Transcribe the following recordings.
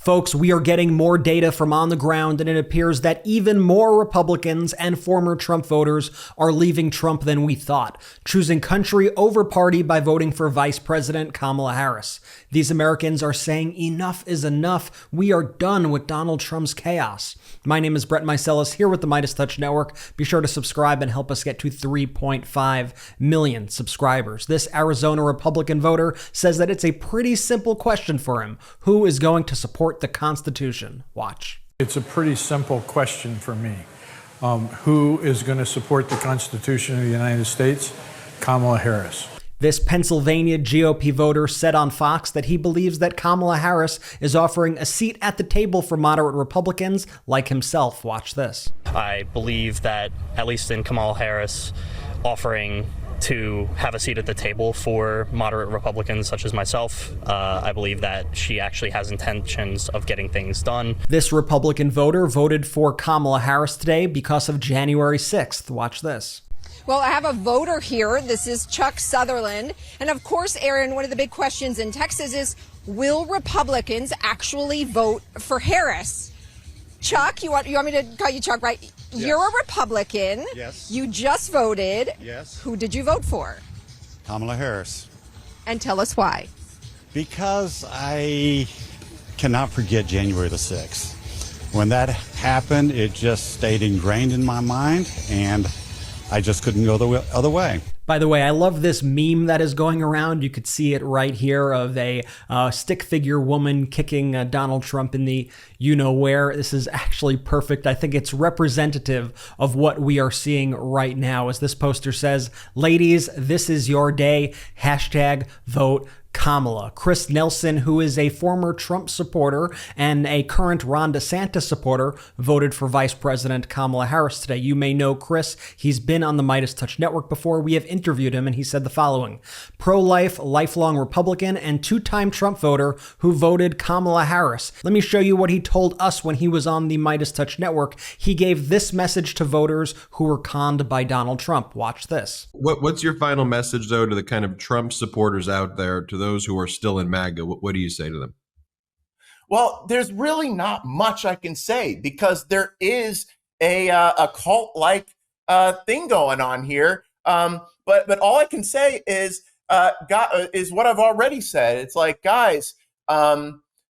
Folks, we are getting more data from on the ground, and it appears that even more Republicans and former Trump voters are leaving Trump than we thought, choosing country over party by voting for Vice President Kamala Harris. These Americans are saying enough is enough. We are done with Donald Trump's chaos. My name is Brett Meiselas, here with the MeidasTouch Network. Be sure to subscribe and help us get to 3.5 million subscribers. This Arizona Republican voter says that it's a pretty simple question for him. Who is going to support the Constitution? Watch. It's a pretty simple question for me. Who is going to support the Constitution of the United States? Kamala Harris. This Pennsylvania GOP voter said on Fox that he believes that Kamala Harris is offering a seat at the table for moderate Republicans like himself. Watch this. I believe that, at least in Kamala Harris, offering to have a seat at the table for moderate Republicans such as myself, I believe that she actually has intentions of getting things done. This Republican voter voted for Kamala Harris today because of January 6th. Watch this. Well, I have a voter here. This is Chuck Sutherland. And of course, Aaron, one of the big questions in Texas is, will Republicans actually vote for Harris? Chuck, you want me to call you Chuck, right? Yes. You're a Republican. Yes. You just voted. Yes. Who did you vote for? Kamala Harris. And tell us why. Because I cannot forget January the 6th. When that happened, it just stayed ingrained in my mind, and I just couldn't go the other way. By the way, I love this meme that is going around. You could see it right here of a stick figure woman kicking Donald Trump in the you-know-where. This is actually perfect. I think it's representative of what we are seeing right now. As this poster says, ladies, this is your day. #vote Kamala. Chris Nelson, who is a former Trump supporter and a current Ron DeSantis supporter, voted for Vice President Kamala Harris today. You may know Chris. He's been on the MeidasTouch Network before. We have interviewed him, and he said the following: pro-life, lifelong Republican, and two-time Trump voter who voted Kamala Harris. Let me show you what he told us when he was on the MeidasTouch Network. He gave this message to voters who were conned by Donald Trump. Watch this. What's your final message, though, to the kind of Trump supporters out there, to those who are still in MAGA? What do you say to them? Well, there's really not much I can say, because there is a cult-like thing going on here. But all I can say is what I've already said. It's like, guys,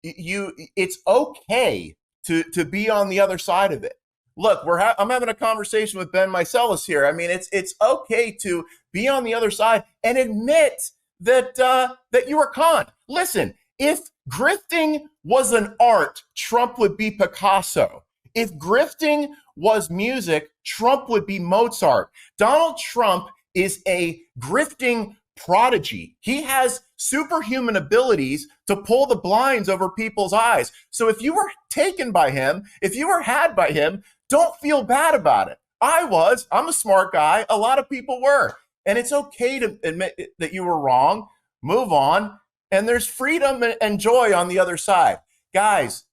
it's okay to be on the other side of it. Look, I'm having a conversation with Brett Meiselas here. I mean, it's okay to be on the other side and admit that you were conned. Listen, if grifting was an art, Trump would be Picasso. If grifting was music, Trump would be Mozart. Donald Trump is a grifting prodigy. He has superhuman abilities to pull the blinds over people's eyes. So if you were taken by him, if you were had by him, don't feel bad about it. I'm a smart guy. A lot of people were. And it's okay to admit that you were wrong, move on, and there's freedom and joy on the other side. Guys,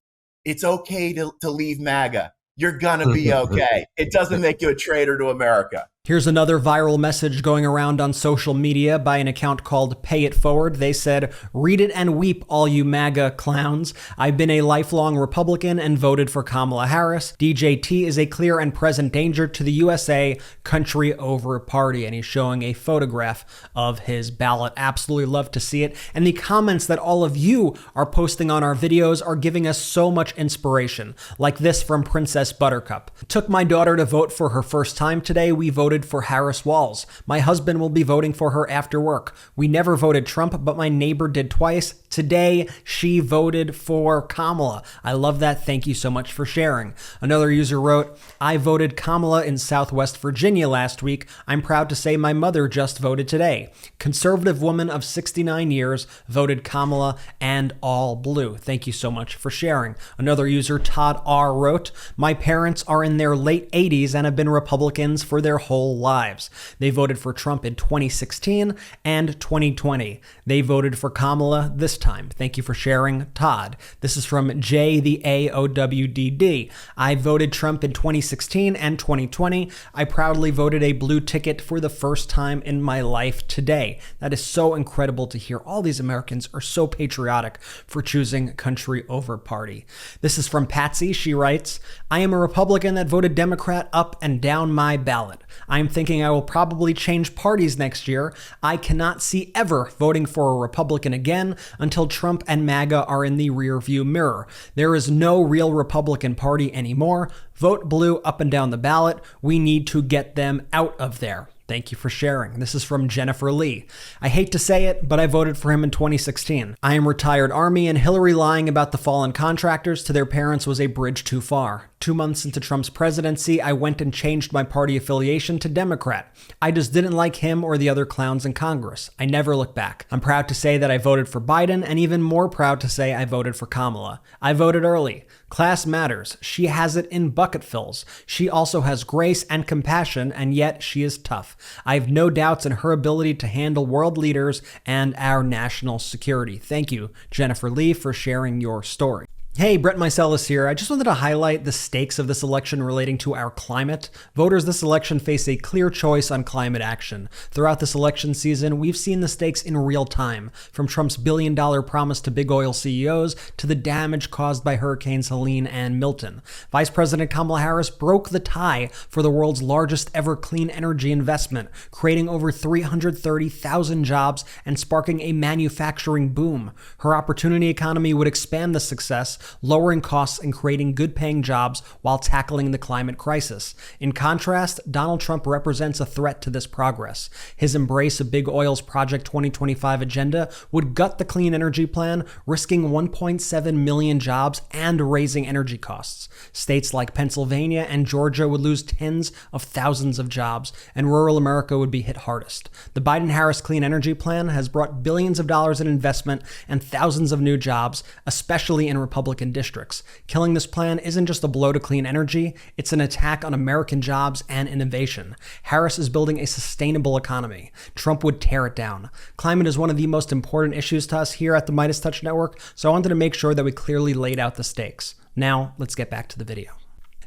it's okay to leave MAGA. You're gonna be okay. It doesn't make you a traitor to America. Here's another viral message going around on social media by an account called Pay It Forward. They said, "Read it and weep, all you MAGA clowns. I've been a lifelong Republican and voted for Kamala Harris. DJT is a clear and present danger to the USA, country over party." And he's showing a photograph of his ballot. Absolutely love to see it. And the comments that all of you are posting on our videos are giving us so much inspiration. Like this from Princess Buttercup. "Took my daughter to vote for her first time today. We voted for Harris Walls. My husband will be voting for her after work. We never voted Trump, but my neighbor did twice. Today, she voted for Kamala." I love that. Thank you so much for sharing. Another user wrote, "I voted Kamala in Southwest Virginia last week. I'm proud to say my mother just voted today. Conservative woman of 69 years voted Kamala and all blue." Thank you so much for sharing. Another user, Todd R., wrote, "My parents are in their late 80s and have been Republicans for their whole whole lives. They voted for Trump in 2016 and 2020. They voted for Kamala this time. Thank you for sharing, Todd. This is from J the AOWDD. I voted Trump in 2016 and 2020. I proudly voted a blue ticket for the first time in my life today. That is so incredible to hear. All these Americans are so patriotic for choosing country over party. This is from Patsy. She writes, I am a Republican that voted Democrat up and down my ballot. I am thinking I will probably change parties next year. I cannot see ever voting for a Republican again until Trump and MAGA are in the rearview mirror. There is no real Republican Party anymore. Vote blue up and down the ballot. We need to get them out of there. Thank you for sharing. This is from Jennifer Lee. I hate to say it, but I voted for him in 2016. I am retired Army, and Hillary lying about the fallen contractors to their parents was a bridge too far. 2 months into Trump's presidency, I went and changed my party affiliation to Democrat. I just didn't like him or the other clowns in Congress. I never look back. I'm proud to say that I voted for Biden, and even more proud to say I voted for Kamala. I voted early. Class matters. She has it in bucket fills. She also has grace and compassion, and yet she is tough. I have no doubts in her ability to handle world leaders and our national security. Thank you, Jennifer Lee, for sharing your story. Hey, Brett Meiselas here. I just wanted to highlight the stakes of this election relating to our climate. Voters this election face a clear choice on climate action. Throughout this election season, we've seen the stakes in real time, from Trump's billion-dollar promise to big oil CEOs to the damage caused by Hurricanes Helene and Milton. Vice President Kamala Harris broke the tie for the world's largest ever clean energy investment, creating over 330,000 jobs and sparking a manufacturing boom. Her opportunity economy would expand the success, lowering costs and creating good-paying jobs while tackling the climate crisis. In contrast, Donald Trump represents a threat to this progress. His embrace of big oil's Project 2025 agenda would gut the clean energy plan, risking 1.7 million jobs and raising energy costs. States like Pennsylvania and Georgia would lose tens of thousands of jobs, and rural America would be hit hardest. The Biden-Harris clean energy plan has brought billions of dollars in investment and thousands of new jobs, especially in Republican districts. Killing this plan isn't just a blow to clean energy, it's an attack on American jobs and innovation. Harris is building a sustainable economy. Trump would tear it down. Climate is one of the most important issues to us here at the MeidasTouch Network, so I wanted to make sure that we clearly laid out the stakes. Now, let's get back to the video.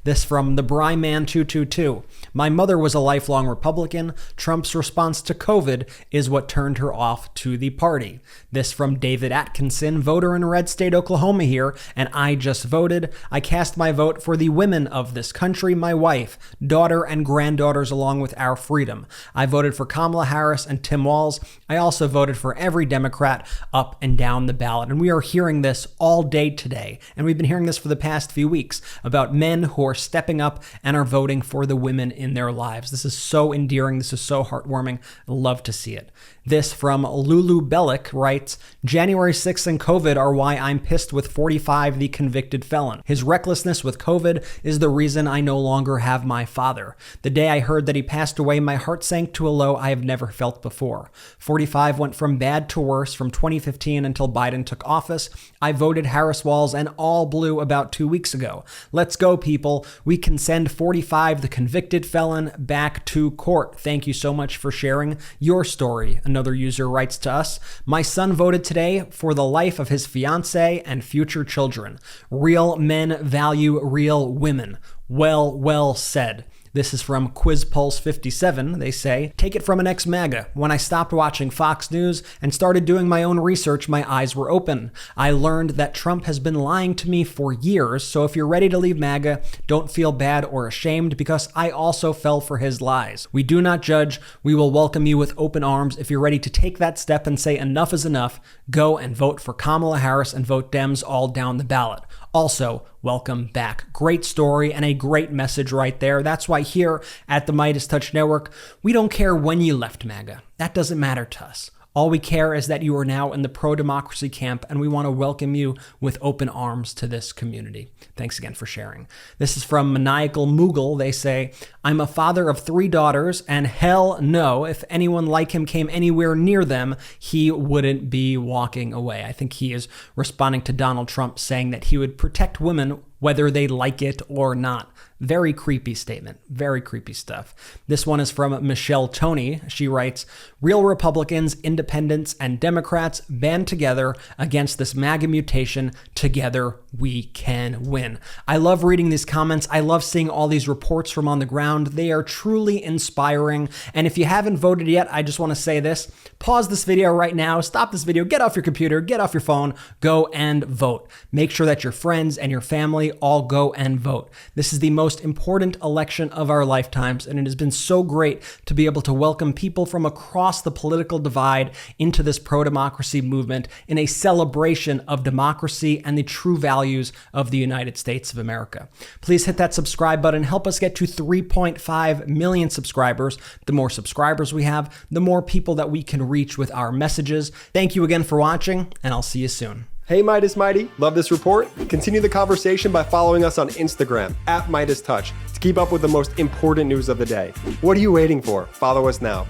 This from the Bryman222. My mother was a lifelong Republican. Trump's response to COVID is what turned her off to the party. This from David Atkinson, voter in red state Oklahoma here, and I just voted. I cast my vote for the women of this country, my wife, daughter, and granddaughters, along with our freedom. I voted for Kamala Harris and Tim Walz. I also voted for every Democrat up and down the ballot. And we are hearing this all day today. And we've been hearing this for the past few weeks about men who are stepping up and are voting for the women in their lives. This is so endearing. This is so heartwarming. I love to see it. This from Lulu Bellick writes, January 6th and COVID are why I'm pissed with 45, the convicted felon. His recklessness with COVID is the reason I no longer have my father. The day I heard that he passed away, my heart sank to a low I have never felt before. 45 went from bad to worse from 2015 until Biden took office. I voted Harris Walz and all blue about 2 weeks ago. Let's go, people. We can send 45, the convicted felon, back to court. Thank you so much for sharing your story. Another user writes to us, my son voted today for the life of his fiancée and future children. Real men value real women. Well said. This is from QuizPulse57. They say, take it from an ex-MAGA. When I stopped watching Fox News and started doing my own research, my eyes were open. I learned that Trump has been lying to me for years, so if you're ready to leave MAGA, don't feel bad or ashamed because I also fell for his lies. We do not judge. We will welcome you with open arms. If you're ready to take that step and say enough is enough, go and vote for Kamala Harris and vote Dems all down the ballot. Also, welcome back. Great story and a great message right there. That's why here at the MeidasTouch Network, we don't care when you left MAGA. That doesn't matter to us. All we care is that you are now in the pro-democracy camp, and we want to welcome you with open arms to this community. Thanks again for sharing. This is from Maniacal Moogle. They say, I'm a father of 3 daughters, and hell no, if anyone like him came anywhere near them, he wouldn't be walking away. I think he is responding to Donald Trump saying that he would protect women whether they like it or not. Very creepy statement. Very creepy stuff. This one is from Michelle Toney. She writes, real Republicans, independents, and Democrats band together against this MAGA mutation. Together we can win. I love reading these comments. I love seeing all these reports from on the ground. They are truly inspiring. And if you haven't voted yet, I just want to say this. Pause this video right now. Stop this video. Get off your computer. Get off your phone. Go and vote. Make sure that your friends and your family all go and vote. This is the most important election of our lifetimes, and it has been so great to be able to welcome people from across the political divide into this pro-democracy movement in a celebration of democracy and the true values of the United States of America. Please hit that subscribe button. Help us get to 3.5 million subscribers. The more subscribers we have, the more people that we can reach with our messages. Thank you again for watching, and I'll see you soon. Hey Meidas Mighty, love this report? Continue the conversation by following us on Instagram @MeidasTouch to keep up with the most important news of the day. What are you waiting for? Follow us now.